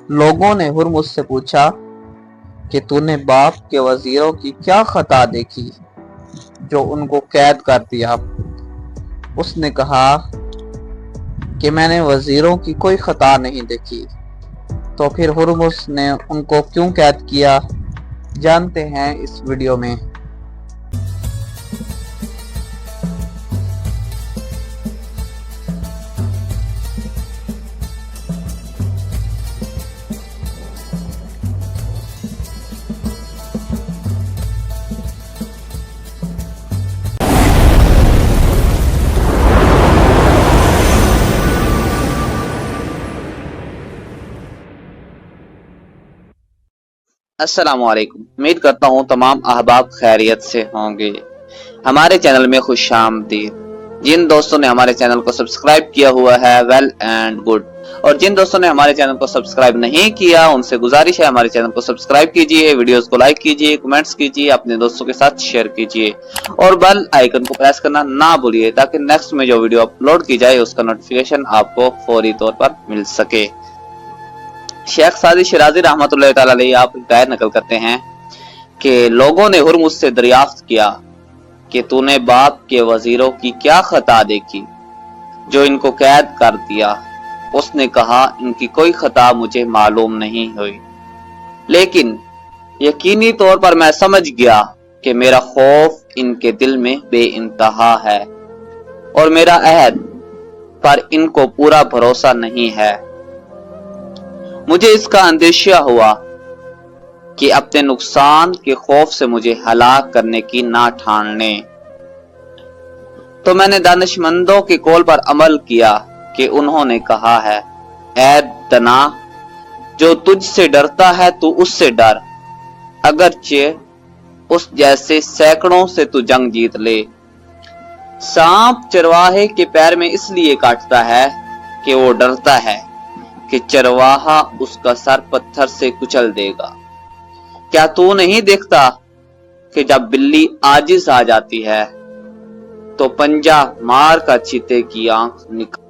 लोगों ने हुर्मुज से पूछा कि तूने बाप के वजीरों की क्या खता देखी जो उनको कैद कर दिया। उसने कहा कि मैंने वजीरों की कोई खता नहीं देखी। तो फिर हुर्मुज ने उनको क्यों कैद किया, जानते हैं इस वीडियो में। अस्सलामुअलैकुम। उम्मीद करता हूँ तमाम अहबाब खैरियत से होंगे। हमारे चैनल में खुशामदीद। जिन दोस्तों ने हमारे चैनल को सब्सक्राइब किया हुआ है वेल एंड गुड, और जिन दोस्तों ने हमारे चैनल को सब्सक्राइब नहीं किया उनसे गुजारिश है हमारे चैनल को सब्सक्राइब कीजिए, वीडियोस को लाइक कीजिए, कमेंट्स कीजिए, अपने दोस्तों के साथ शेयर कीजिए और बेल आइकन को प्रेस करना ना भूलिए ताकि नेक्स्ट में जो वीडियो अपलोड की जाए उसका नोटिफिकेशन आपको फौरी तौर पर मिल सके। शेख सादी शिराजी रहमतुल्लाह तआला अलैहि आप गायर नकल करते हैं कि लोगों ने हुर्मुज से दरियाफ्त किया कि तूने बाप के वजीरों की क्या खता देखी जो इनको कैद कर दिया। उसने कहा इनकी कोई खता मुझे मालूम नहीं हुई, लेकिन यकीनी तौर पर मैं समझ गया कि मेरा खौफ इनके दिल में बेइंतहा है और मेरा अहद पर इनको पूरा भरोसा नहीं है। मुझे इसका अंदेशा हुआ कि अपने नुकसान के खौफ से मुझे हलाक करने की ना ठान लें, तो मैंने दानिशमंदों के कौल पर अमल किया कि उन्होंने कहा है, ऐ दना, जो तुझसे डरता है तू उससे डर, अगरचे उस जैसे सैकड़ों से तू जंग जीत ले। सांप चरवाहे के पैर में इसलिए काटता है कि वो डरता है कि चरवाहा उसका सर पत्थर से कुचल देगा। क्या तू नहीं देखता कि जब बिल्ली आजिज आ जाती है तो पंजा मार कर चीते की आंख निकाल